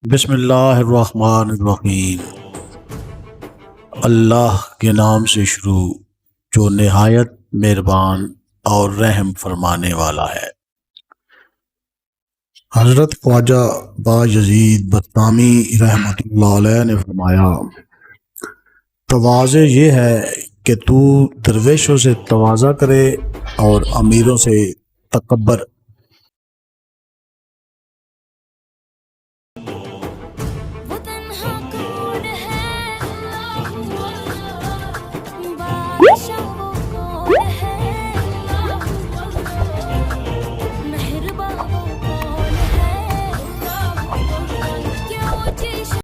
बिस्मिल्लाहिर्रहमानिर्रहीम। अल्लाह के नाम से शुरू जो निहायत मेहरबान और रहम फरमाने वाला है। हज़रत ख्वाजा बायज़ीद बस्तामी रहमतुल्लाह अलैह ने फरमाया, तवाज़े ये है कि तू दरवेशों से तवाज़ा करे और अमीरों से तकब्बर